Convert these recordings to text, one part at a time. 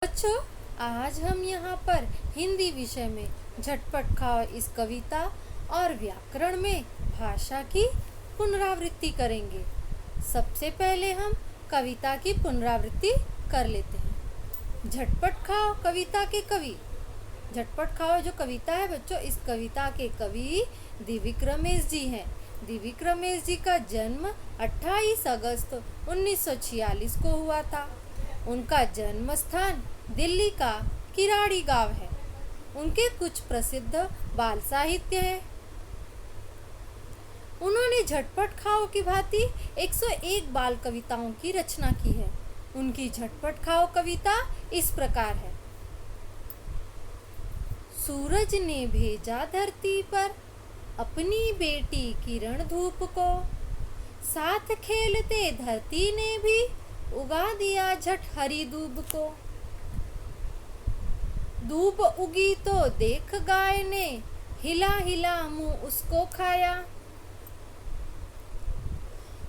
बच्चों, आज हम यहाँ पर हिंदी विषय में झटपट खाओ इस कविता और व्याकरण में भाषा की पुनरावृत्ति करेंगे। सबसे पहले हम कविता की पुनरावृत्ति कर लेते हैं। झटपट खाओ कविता के कवि, झटपट खाओ जो कविता है बच्चों, इस कविता के कवि दिव्यक रमेश जी हैं। दिव्यक रमेश जी का जन्म 28 अगस्त 1946 को हुआ था। उनका जन्म स्थान दिल्ली का किराड़ी गांव है। उनके कुछ प्रसिद्ध बाल साहित्य है। उन्होंने झटपट खाओ की भांति 101 बाल कविताओं की रचना की है। उनकी झटपट खाओ कविता इस प्रकार है। सूरज ने भेजा धरती पर अपनी बेटी किरण धूप को, साथ खेलते धरती ने भी उगा दिया झट हरी दूब को। दूब उगी तो देख गाय ने हिला हिला मुंह उसको खाया।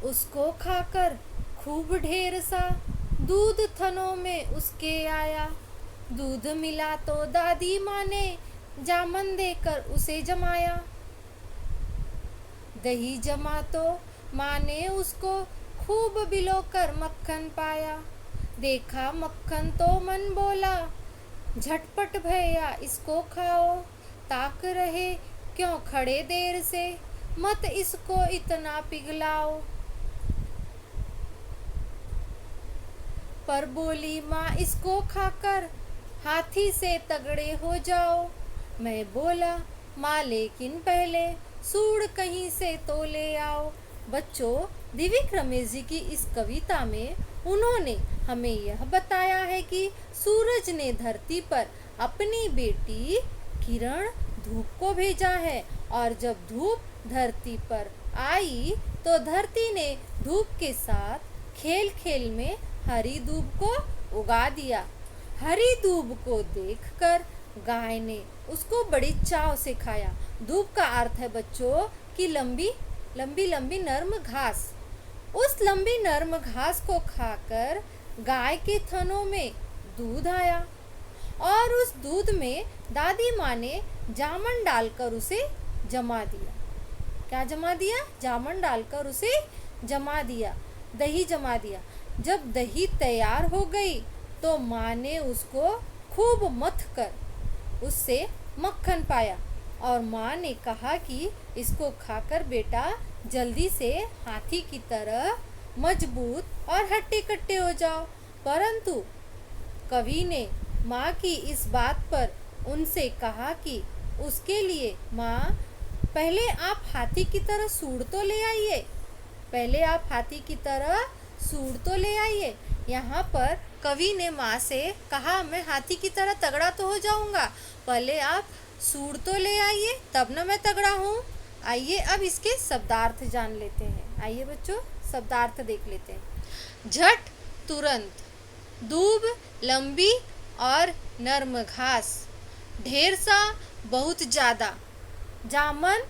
उसको खाकर खूब ढेर सा दूध थनों में उसके आया। दूध मिला तो दादी माँ ने जामन देकर उसे जमाया। दही जमा तो माँ ने उसको खूब बिलोकर मक्खन पाया। देखा मक्खन तो मन बोला झटपट भैया इसको खाओ। ताक रहे क्यों खड़े देर से, मत इसको इतना पिघलाओ। पर बोली माँ इसको खाकर हाथी से तगड़े हो जाओ। मैं बोला माँ लेकिन पहले सूंड कहीं से तो ले आओ। बच्चों, दिव्यक रमेश जी की इस कविता में उन्होंने हमें यह बताया है कि सूरज ने धरती पर अपनी बेटी किरण धूप को भेजा है, और जब धूप धरती पर आई तो धरती ने धूप के साथ खेल खेल में हरी दूब को उगा दिया। हरी दूब को देखकर गाय ने उसको बड़ी चाव से खाया। दूब का अर्थ है बच्चों कि लंबी लंबी नर्म घास। उस लंबी नर्म घास को खाकर गाय के थनों में दूध आया, और उस दूध में दादी माँ ने जामन डालकर उसे जमा दिया। क्या जमा दिया? जामन डालकर उसे जमा दिया, दही जमा दिया। जब दही तैयार हो गई तो माँ ने उसको खूब मथ कर उससे मक्खन पाया, और माँ ने कहा कि इसको खाकर बेटा जल्दी से हाथी की तरह मजबूत और हट्टे कट्टे हो जाओ। परंतु कवि ने माँ की इस बात पर उनसे कहा कि उसके लिए माँ पहले आप हाथी की तरह सूंड तो ले आइए, पहले आप हाथी की तरह सूंड तो ले आइए। यहाँ पर कवि ने माँ से कहा मैं हाथी की तरह तगड़ा तो हो जाऊंगा, पहले आप सूंड तो ले आइए तब ना मैं तगड़ा हूँ। आइए अब इसके शब्दार्थ जान लेते हैं। आइए बच्चों, शब्दार्थ देख लेते हैं। झट तुरंत, दूब लंबी और नर्म घास, ढेर सा बहुत ज़्यादा, जामन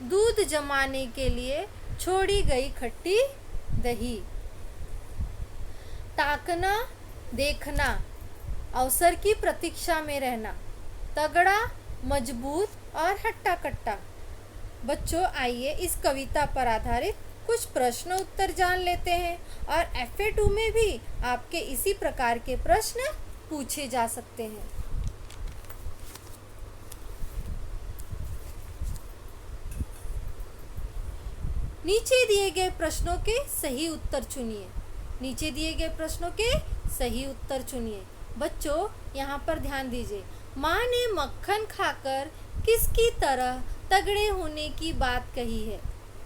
दूध जमाने के लिए छोड़ी गई खट्टी दही, ताकना देखना, अवसर की प्रतीक्षा में रहना, तगड़ा मजबूत और हट्टा कट्टा। बच्चों, आइए इस कविता पर आधारित कुछ प्रश्न उत्तर जान लेते हैं, और FA2 में भी आपके इसी प्रकार के प्रश्न पूछे जा सकते हैं। नीचे दिए गए प्रश्नों के सही उत्तर चुनिए। नीचे दिए गए प्रश्नों के सही उत्तर चुनिए। बच्चों, यहाँ पर ध्यान दीजिए। माँ ने मक्खन खाकर किसकी तरह तगड़े होने की बात कही है?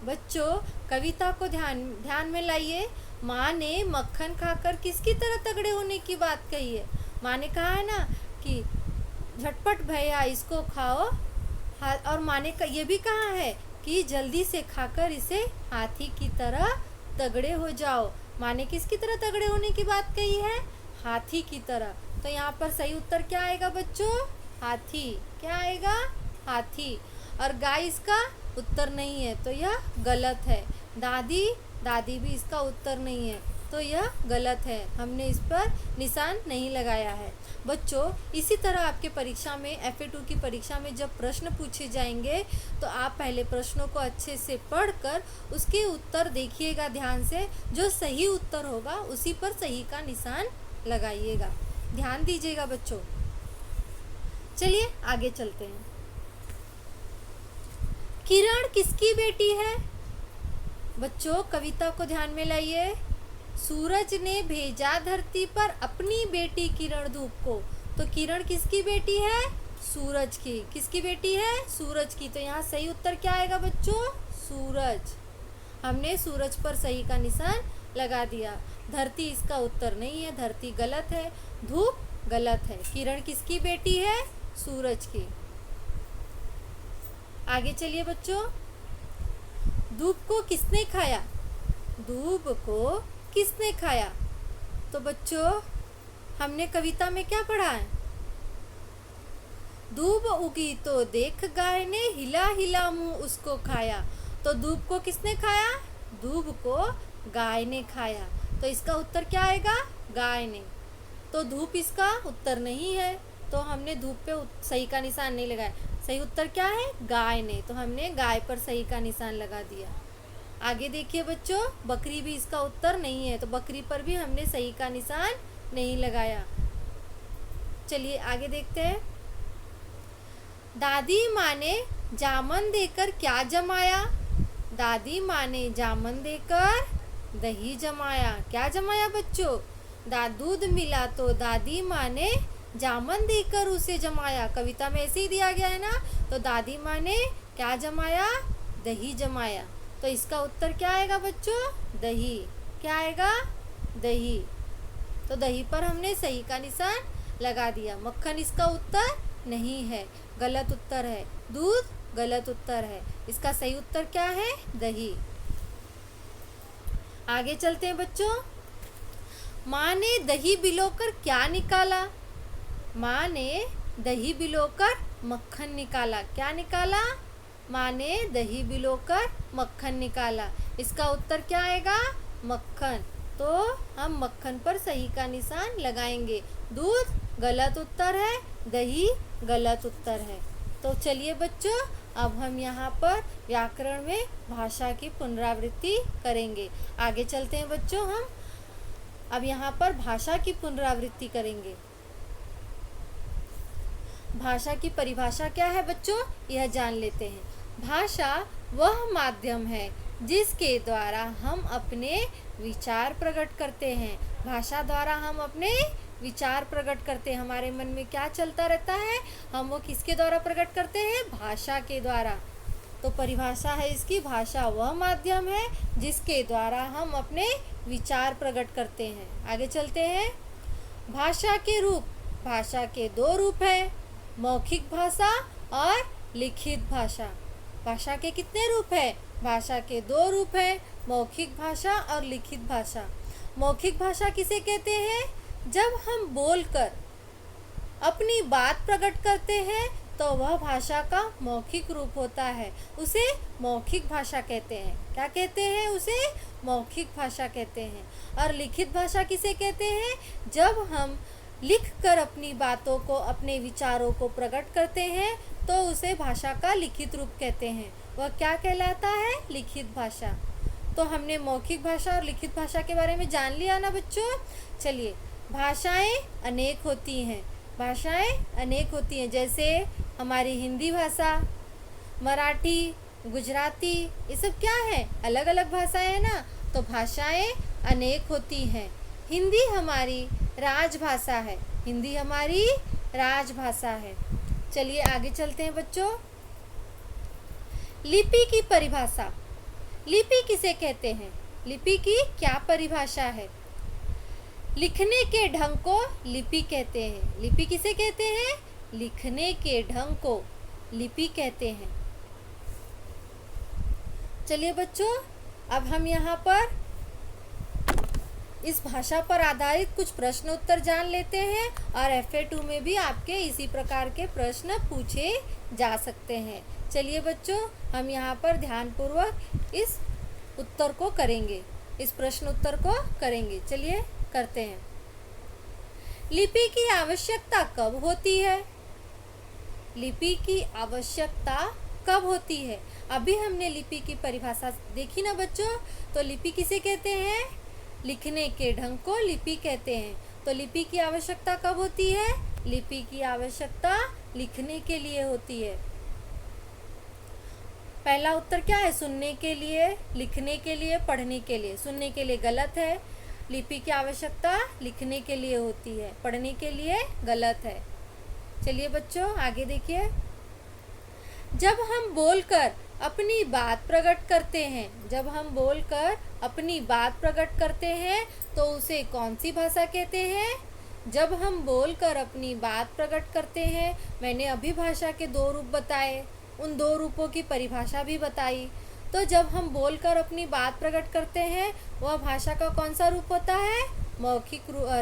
बच्चों, कविता को ध्यान में लाइए। माँ ने मक्खन खाकर किसकी तरह तगड़े होने की बात कही है? माँ ने कहा है ना कि झटपट भैया इसको खाओ, और माँ ने ये भी कहा है कि जल्दी से खाकर इसे हाथी की तरह तगड़े हो जाओ। माँ ने किसकी तरह तगड़े होने की बात कही है? हाथी की तरह। तो यहाँ पर सही उत्तर क्या आएगा बच्चों? हाथी। क्या आएगा? हाथी। और गाय इसका उत्तर नहीं है, तो यह गलत है। दादी भी इसका उत्तर नहीं है। तो यह गलत है, हमने इस पर निशान नहीं लगाया है। बच्चों, इसी तरह आपके परीक्षा में FA2 की परीक्षा में जब प्रश्न पूछे जाएंगे तो आप पहले प्रश्नों को अच्छे से पढ़कर उसके उत्तर देखिएगा ध्यान से। जो सही उत्तर होगा उसी पर सही का निशान लगाइएगा। ध्यान दीजिएगा बच्चों। चलिए आगे चलते हैं। किरण किसकी बेटी है? बच्चों, कविता को ध्यान में लाइए। सूरज ने भेजा धरती पर अपनी बेटी किरण धूप को। तो किरण किसकी बेटी है? सूरज की। किसकी बेटी है? सूरज की। तो यहाँ सही उत्तर क्या आएगा बच्चों? सूरज। हमने सूरज पर सही का निशान लगा दिया। धरती इसका उत्तर नहीं है, धरती गलत है। धूप गलत है। किरण किसकी बेटी है? सूरज की। आगे चलिए बच्चों। दूब को किसने खाया? दूब को किसने खाया? तो बच्चों, हमने कविता में क्या पढ़ा है? दूब उगी तो देख गाय ने, हिला हिला मुंह उसको खाया। तो दूब को किसने खाया? दूब को गाय ने खाया। तो इसका उत्तर क्या आएगा? गाय ने। तो धूप इसका उत्तर नहीं है, तो हमने धूप पे सही का निशान नहीं लगाया। सही उत्तर क्या है? गाय ने। तो हमने गाय पर सही का निशान लगा दिया। आगे देखिए बच्चों, बकरी भी इसका उत्तर नहीं है, तो बकरी पर भी हमने सही का निशान नहीं लगाया। चलिए आगे देखते हैं। दादी माँ ने जामन देकर क्या जमाया? दादी माँ ने जामन देकर दही जमाया। क्या जमाया बच्चों? दूध मिला तो दादी माँ ने जामन देकर उसे जमाया। कविता में ऐसे ही दिया गया है ना। तो दादी माँ ने क्या जमाया? दही जमाया। तो इसका उत्तर क्या आएगा बच्चों? दही। क्या आएगा? दही। तो दही पर हमने सही का निशान लगा दिया। मक्खन इसका उत्तर नहीं है, गलत उत्तर है। दूध गलत उत्तर है। इसका सही उत्तर क्या है? दही। आगे चलते हैं बच्चों। माँ ने दही बिलोकर क्या निकाला? माँ ने दही बिलोकर मक्खन निकाला। क्या निकाला? माँ ने दही बिलोकर मक्खन निकाला। इसका उत्तर क्या आएगा? मक्खन। तो हम मक्खन पर सही का निशान लगाएंगे। दूध गलत उत्तर है, दही गलत उत्तर है। तो चलिए बच्चों, अब हम यहाँ पर व्याकरण में भाषा की पुनरावृत्ति करेंगे। आगे चलते हैं बच्चों। हम अब यहाँ पर भाषा की पुनरावृत्ति करेंगे। भाषा की परिभाषा क्या है बच्चों, यह जान लेते हैं। भाषा वह माध्यम है जिसके द्वारा हम अपने विचार प्रकट करते हैं। भाषा द्वारा हम अपने विचार प्रकट करते हैं। हमारे मन में क्या चलता रहता है, हम वो किसके द्वारा प्रकट करते हैं? भाषा के द्वारा। तो परिभाषा है इसकी, भाषा वह माध्यम है जिसके द्वारा हम अपने विचार प्रकट करते हैं। आगे चलते हैं। भाषा के रूप। भाषा के दो रूप हैं, मौखिक भाषा और लिखित भाषा। भाषा के कितने रूप हैं? भाषा के दो रूप हैं, मौखिक भाषा और लिखित भाषा। मौखिक भाषा किसे कहते हैं? जब हम बोलकर अपनी बात प्रकट करते हैं तो वह भाषा का मौखिक रूप होता है, उसे मौखिक भाषा कहते हैं। क्या कहते हैं? उसे मौखिक भाषा कहते हैं। और लिखित भाषा किसे कहते हैं? जब हम लिखकर अपनी बातों को, अपने विचारों को प्रकट करते हैं तो उसे भाषा का लिखित रूप कहते हैं। वह क्या कहलाता है? लिखित भाषा। तो हमने मौखिक भाषा और लिखित भाषा के बारे में जान लिया ना बच्चों। चलिए, भाषाएं अनेक होती हैं। भाषाएं अनेक होती हैं, जैसे हमारी हिंदी भाषा, मराठी, गुजराती, ये सब क्या है? अलग अलग भाषाएं हैं ना। तो भाषाएं अनेक होती हैं। हिंदी हमारी राजभाषा है। हिंदी हमारी राजभाषा है। चलिए आगे चलते हैं बच्चों। लिपि की परिभाषा। लिपि किसे कहते हैं? लिपि की क्या परिभाषा है? लिखने के ढंग को लिपि कहते हैं। लिपि किसे कहते हैं? लिखने के ढंग को लिपि कहते हैं। चलिए बच्चों, अब हम यहाँ पर इस भाषा पर आधारित कुछ प्रश्न उत्तर जान लेते हैं और FA2 में भी आपके इसी प्रकार के प्रश्न पूछे जा सकते हैं। चलिए बच्चों, हम यहाँ पर ध्यानपूर्वक इस उत्तर को करेंगे। इस प्रश्न उत्तर को करेंगे। चलिए करते हैं। लिपि की आवश्यकता कब होती है? लिपि की आवश्यकता कब होती है? अभी हमने लिपि की परिभाषा देखी ना बच्चों। तो लिपि किसे कहते हैं? लिखने के ढंग को लिपि कहते हैं। तो लिपि की आवश्यकता कब होती है? लिपि की आवश्यकता लिखने के लिए होती है। पहला उत्तर क्या है? सुनने के लिए, लिखने के लिए, पढ़ने के लिए। सुनने के लिए गलत है। लिपि की आवश्यकता लिखने के लिए होती है, पढ़ने के लिए गलत है। चलिए बच्चों आगे देखिए। जब हम बोलकर अपनी बात प्रकट करते हैं, जब हम बोलकर अपनी बात प्रकट करते हैं तो उसे कौन सी भाषा कहते हैं? जब हम बोलकर अपनी बात प्रकट करते हैं, मैंने अभी भाषा के 2 रूप बताए, उन 2 रूपों की परिभाषा भी बताई। तो जब हम बोलकर अपनी बात प्रकट करते हैं वह भाषा का कौन सा रूप होता है?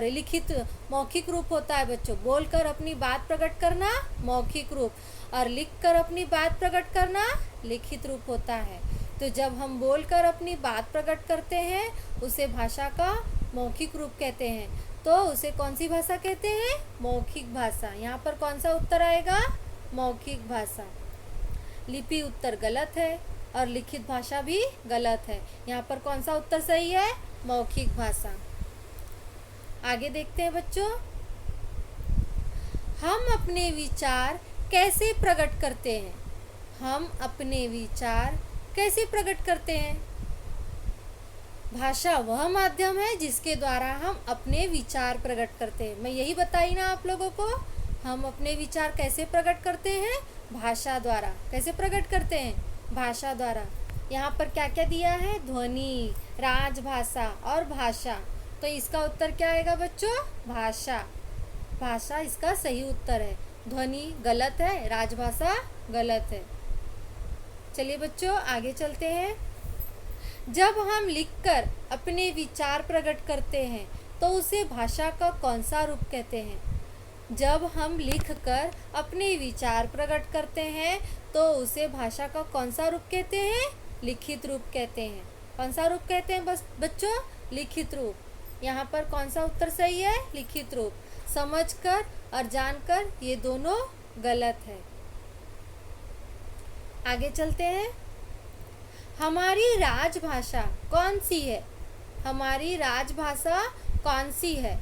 लिखित मौखिक रूप होता है बच्चों। बोलकर अपनी बात प्रकट करना मौखिक रूप, और लिखकर अपनी बात प्रकट करना लिखित रूप होता है। तो जब हम बोलकर अपनी बात प्रकट करते हैं उसे भाषा का मौखिक रूप कहते हैं। तो उसे कौन सी भाषा कहते हैं? मौखिक भाषा। यहाँ पर कौन सा उत्तर आएगा? मौखिक भाषा। लिपि उत्तर गलत है और लिखित भाषा भी गलत है। यहाँ पर कौन सा उत्तर सही है? मौखिक भाषा। आगे देखते हैं बच्चों। हम अपने विचार कैसे प्रकट करते हैं? हम अपने विचार कैसे प्रकट करते हैं? भाषा वह माध्यम है जिसके द्वारा हम अपने विचार प्रकट करते हैं। मैं यही बताई ना आप लोगों को। हम अपने विचार कैसे प्रकट करते हैं? भाषा द्वारा। कैसे प्रकट करते हैं? भाषा द्वारा। यहाँ पर क्या क्या दिया है? ध्वनि, राजभाषा और भाषा। तो इसका उत्तर क्या आएगा बच्चों? भाषा। भाषा इसका सही उत्तर है। ध्वनि गलत है, राजभाषा गलत है। चलिए बच्चों आगे चलते हैं। जब हम लिखकर अपने विचार प्रकट करते हैं तो उसे भाषा का कौन सा रूप कहते हैं? जब हम लिखकर अपने विचार प्रकट करते हैं तो उसे भाषा का कौन सा रूप कहते हैं? लिखित रूप कहते हैं। कौन सा रूप कहते हैं बच्चों? लिखित रूप। यहाँ पर कौन सा उत्तर सही है? लिखित रूप। समझकर और जानकर ये दोनों गलत है। आगे चलते हैं। हमारी राजभाषा कौन सी है? हमारी राजभाषा कौन सी है?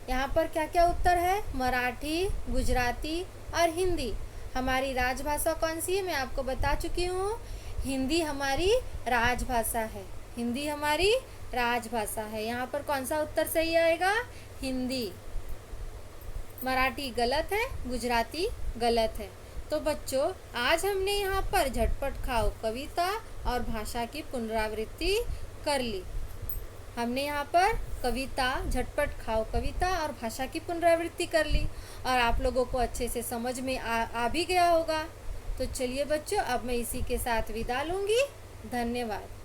यहाँ पर क्या क्या उत्तर है? मराठी, गुजराती और हिंदी। हमारी राजभाषा कौन सी है? मैं आपको बता चुकी हूँ। हिंदी हमारी राजभाषा है। हिंदी हमारी राजभाषा है। यहाँ पर कौन सा उत्तर सही आएगा? हिंदी। मराठी गलत है, गुजराती गलत है। तो बच्चों आज हमने यहाँ पर झटपट खाओ कविता और भाषा की पुनरावृत्ति कर ली। हमने यहाँ पर कविता, झटपट खाओ कविता और भाषा की पुनरावृत्ति कर ली और आप लोगों को अच्छे से समझ में आ भी गया होगा। तो चलिए बच्चों अब मैं इसी के साथ विदा लूँगी। धन्यवाद।